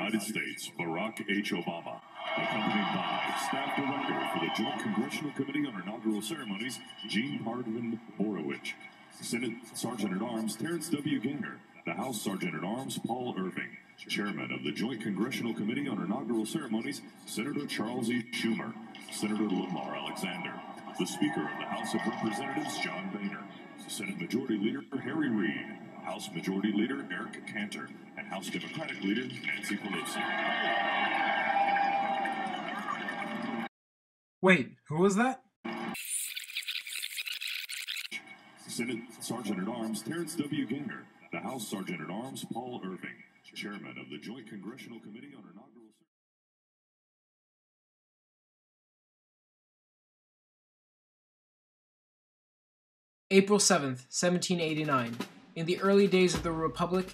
United States, Barack H. Obama, accompanied by Staff Director for the Joint Congressional Committee on Inaugural Ceremonies, Gene Parvin Borowicz, Senate Sergeant-at-Arms Terrence W. Gaynor, the House Sergeant-at-Arms Paul Irving, Chairman of the Joint Congressional Committee on Inaugural Ceremonies, Senator Charles E. Schumer, Senator Lamar Alexander, the Speaker of the House of Representatives, John Boehner, Senate Majority Leader Harry Reid, House Majority Leader Eric Cantor, and House Democratic Leader Nancy Pelosi. Wait, who was that? Senate Sergeant-at-Arms Terrence W. Gaynor, the House Sergeant-at-Arms Paul Irving, Chairman of the Joint Congressional Committee on Inaugural April 7th, 1789. In the early days of the Republic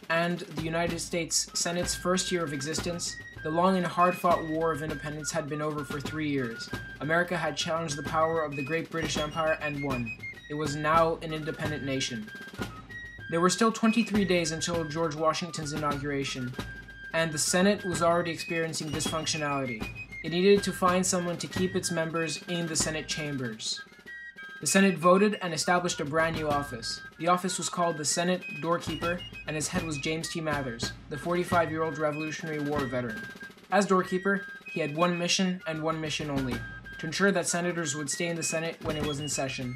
and the United States Senate's first year of existence, the long and hard-fought War of Independence had been over for 3 years. America had challenged the power of the Great British Empire and won. It was now an independent nation. There were still 23 days until George Washington's inauguration, and the Senate was already experiencing dysfunctionality. It needed to find someone to keep its members in the Senate chambers. The Senate voted and established a brand new office. The office was called the Senate Doorkeeper, and its head was James T. Mathers, the 45-year-old Revolutionary War veteran. As Doorkeeper, he had one mission and one mission only: to ensure that senators would stay in the Senate when it was in session.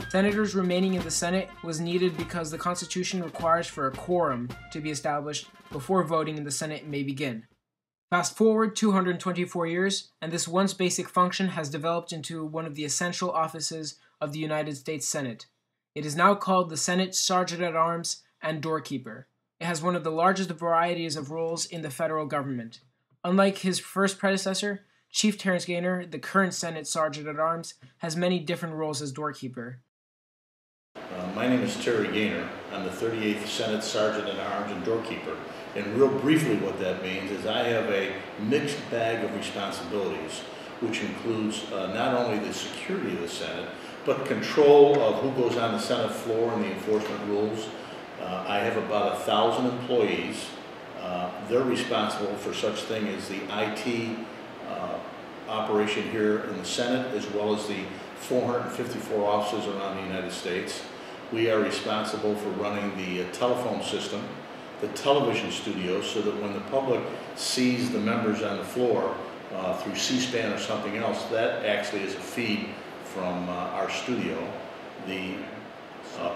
Senators remaining in the Senate was needed because the Constitution requires for a quorum to be established before voting in the Senate may begin. Fast forward 224 years, and this once basic function has developed into one of the essential offices of the United States Senate. It is now called the Senate Sergeant-at-Arms and Doorkeeper. It has one of the largest varieties of roles in the federal government. Unlike his first predecessor, Chief Terrence Gaynor, the current Senate Sergeant-at-Arms, has many different roles as Doorkeeper. My name is Terry Gaynor. I'm the 38th Senate Sergeant-at-Arms and Doorkeeper. And real briefly what that means is I have a mixed bag of responsibilities, which includes not only the security of the Senate, but control of who goes on the Senate floor and the enforcement rules. I have about 1,000 employees. They're responsible for such thing as the IT operation here in the Senate, as well as the 454 offices around the United States. We are responsible for running the telephone system, the television studio, so that when the public sees the members on the floor through C-SPAN or something else, that actually is a feed from our studio. The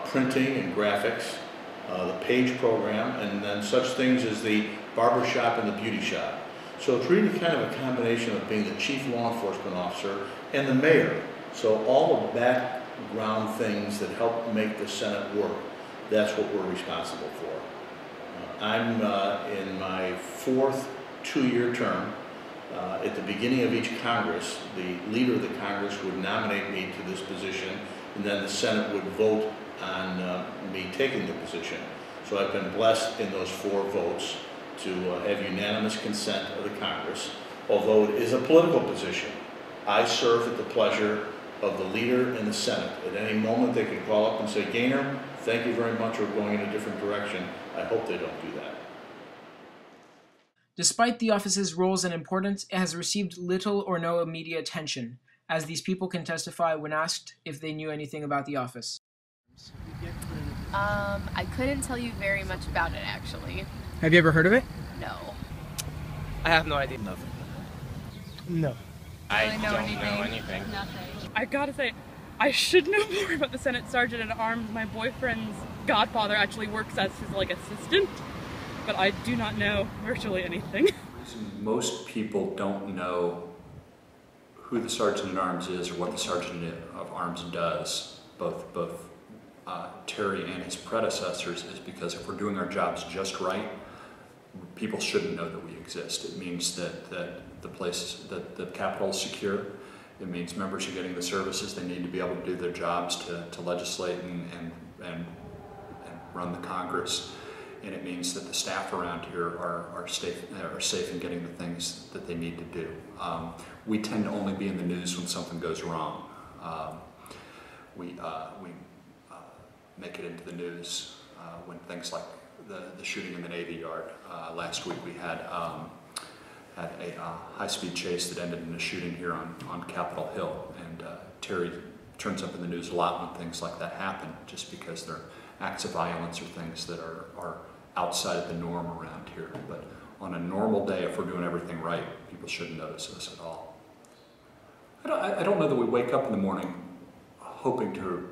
printing and graphics, the page program, and then such things as the barber shop and the beauty shop. So it's really kind of a combination of being the chief law enforcement officer and the mayor. So all the background things that help make the Senate work, that's what we're responsible for. I'm in my fourth two-year term. At the beginning of each Congress, the leader of the Congress would nominate me to this position, and then the Senate would vote on me taking the position. So I've been blessed in those 4 votes to have unanimous consent of the Congress, although it is a political position. I serve at the pleasure of the leader in the Senate. At any moment they could call up and say, Gaynor, thank you very much, we're going in a different direction. I hope they don't do that. Despite the office's roles and importance, it has received little or no media attention, as these people can testify when asked if they knew anything about the office. I couldn't tell you very much about it, actually. Have you ever heard of it? No. I have no idea. Nothing. No. I don't know anything. Nothing. I gotta say, I should know more about the Senate Sergeant-at-Arms. My boyfriend's godfather actually works as his, assistant, but I do not know virtually anything. Most people don't know who the Sergeant-at-Arms is or what the Sergeant-at-Arms does, both Terry and his predecessors, is because if we're doing our jobs just right, people shouldn't know that we exist. It means that the Capitol is secure. It means members are getting the services they need to be able to do their jobs to legislate and run the Congress. And it means that the staff around here are safe in getting the things that they need to do. We tend to only be in the news when something goes wrong. We make it into the news when things like the shooting in the Navy Yard. Last week we had a high-speed chase that ended in a shooting here on Capitol Hill, and Terry turns up in the news a lot when things like that happen, just because they're acts of violence or things that are outside of the norm around here. But on a normal day, if we're doing everything right, people shouldn't notice us at all. I don't know that we wake up in the morning hoping to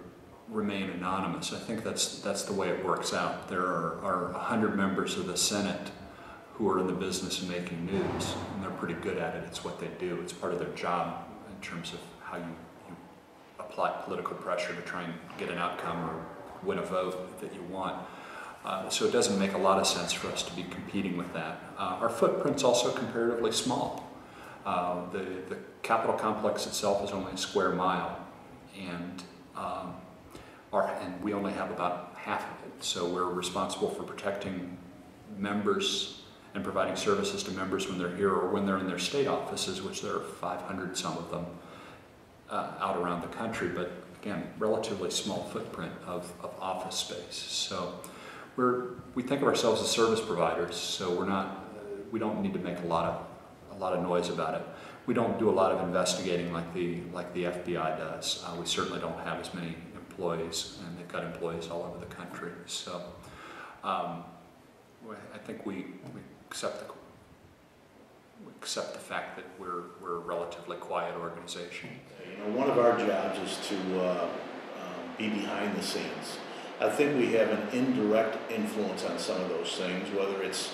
remain anonymous. I think that's the way it works out. There are 100 members of the Senate who are in the business of making news, and they're pretty good at it. It's what they do. It's part of their job in terms of how you apply political pressure to try and get an outcome or win a vote that you want. So it doesn't make a lot of sense for us to be competing with that. Our footprint's also comparatively small. The Capitol complex itself is only a square mile, and we only have about half of it. So we're responsible for protecting members and providing services to members when they're here or when they're in their state offices, which there are 500 some of them out around the country, but again, relatively small footprint of office space. So we think of ourselves as service providers, so we don't need to make a lot of noise about it. We don't do a lot of investigating like the FBI does. We certainly don't have as many employees, and they've got employees all over the country. So I think we accept the fact that we're a relatively quiet organization. You know, one of our jobs is to be behind the scenes. I think we have an indirect influence on some of those things, whether it's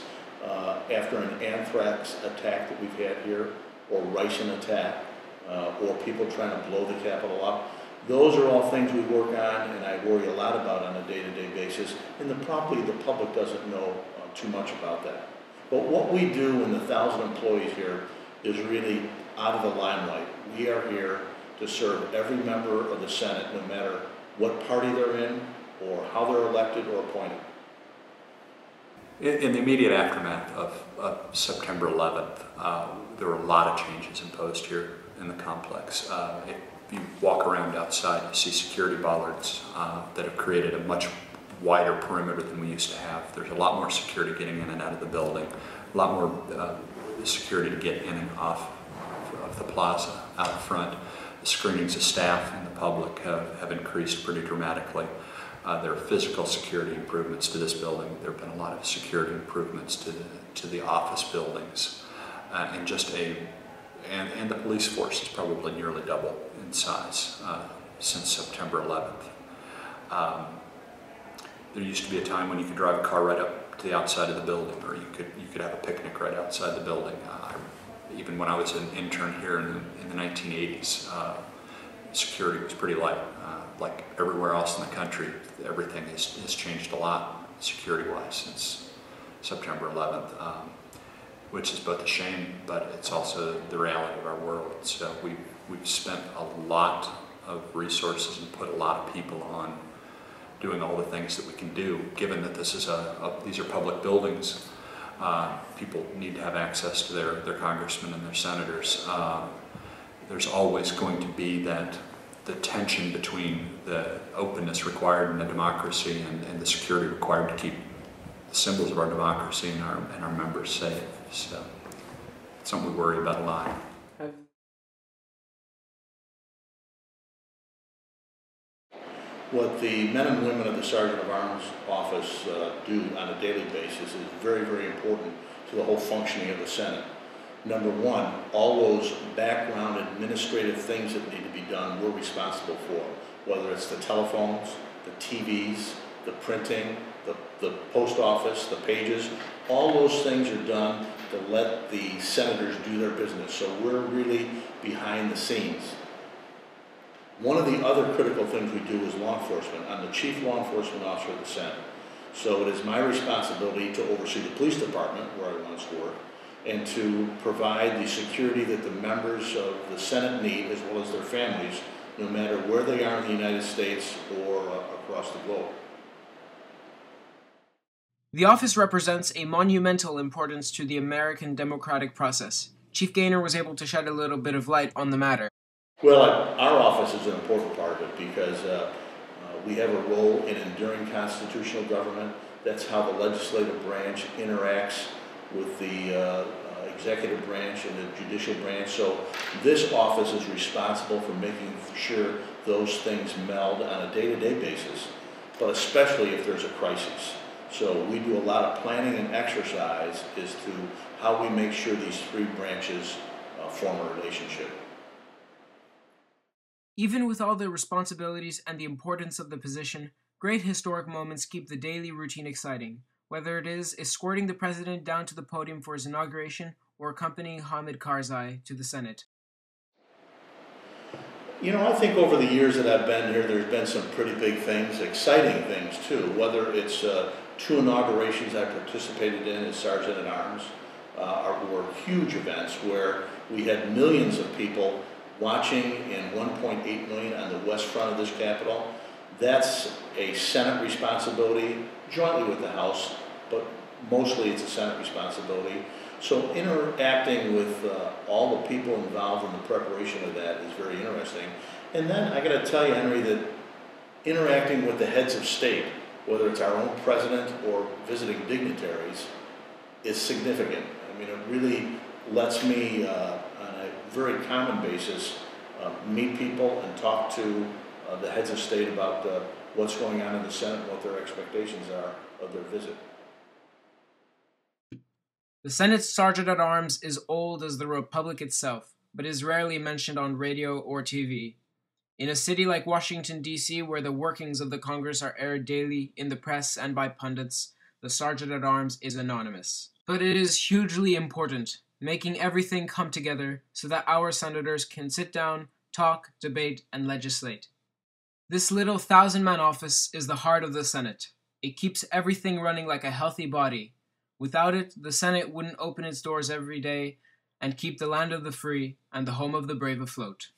after an anthrax attack that we've had here, or Ryson attack, or people trying to blow the Capitol up. Those are all things we work on and I worry a lot about on a day-to-day basis, and the public doesn't know too much about that. But what we do in the 1,000 employees here is really out of the limelight. We are here to serve every member of the Senate, no matter what party they're in or how they're elected or appointed. In the immediate aftermath of September 11th, there were a lot of changes imposed here in the complex. If you walk around outside, you see security bollards that have created a much wider perimeter than we used to have. There's a lot more security getting in and out of the building, a lot more security to get in and off of the plaza out front. The screenings of staff and the public have increased pretty dramatically. There are physical security improvements to this building. There have been a lot of security improvements to the office buildings, and the police force is probably nearly double in size since September 11th. There used to be a time when you could drive a car right up to the outside of the building, or you could have a picnic right outside the building. Even when I was an intern here in the 1980s, security was pretty light. Like everywhere else in the country, everything has changed a lot security-wise since September 11th, which is both a shame, but it's also the reality of our world. So we've spent a lot of resources and put a lot of people on doing all the things that we can do, given that these are public buildings. People need to have access to their congressmen and their senators. There's always going to be the tension between the openness required in a democracy and the security required to keep the symbols of our democracy and our members safe. So it's something we worry about a lot. What the men and women of the Sergeant of Arms office do on a daily basis is very, very important to the whole functioning of the Senate. Number one, all those background administrative things that need to be done, we're responsible for, whether it's the telephones, the TVs, the printing, the post office, the pages. All those things are done to let the senators do their business. So we're really behind the scenes. One of the other critical things we do is law enforcement. I'm the chief law enforcement officer of the Senate. So it is my responsibility to oversee the police department, where I once worked, and to provide the security that the members of the Senate need, as well as their families, no matter where they are in the United States or across the globe. The office represents a monumental importance to the American democratic process. Chief Gaynor was able to shed a little bit of light on the matter. Well, our office is an important part of it because we have a role in enduring constitutional government. That's how the legislative branch interacts with the executive branch and the judicial branch. So this office is responsible for making sure those things meld on a day-to-day basis, but especially if there's a crisis. So we do a lot of planning and exercise as to how we make sure these three branches form a relationship. Even with all the responsibilities and the importance of the position, great historic moments keep the daily routine exciting, whether it is escorting the president down to the podium for his inauguration or accompanying Hamid Karzai to the Senate. You know, I think over the years that I've been here, there's been some pretty big things, exciting things too, whether it's two inaugurations I participated in as Sergeant at Arms, were huge events where we had millions of people watching and 1.8 million on the west front of this Capitol. That's a Senate responsibility, jointly with the House, but mostly it's a Senate responsibility. So interacting with all the people involved in the preparation of that is very interesting. And then I got to tell you, Henry, that interacting with the heads of state, whether it's our own president or visiting dignitaries, is significant. I mean, it really lets me, on a very common basis, meet people and talk to the heads of state about what's going on in the Senate and what their expectations are of their visit. The Senate's Sergeant at Arms is old as the Republic itself, but is rarely mentioned on radio or TV. In a city like Washington, D.C., where the workings of the Congress are aired daily in the press and by pundits, the Sergeant at Arms is anonymous. But it is hugely important, making everything come together so that our senators can sit down, talk, debate, and legislate. This little 1,000-man office is the heart of the Senate. It keeps everything running like a healthy body. Without it, the Senate wouldn't open its doors every day and keep the land of the free and the home of the brave afloat.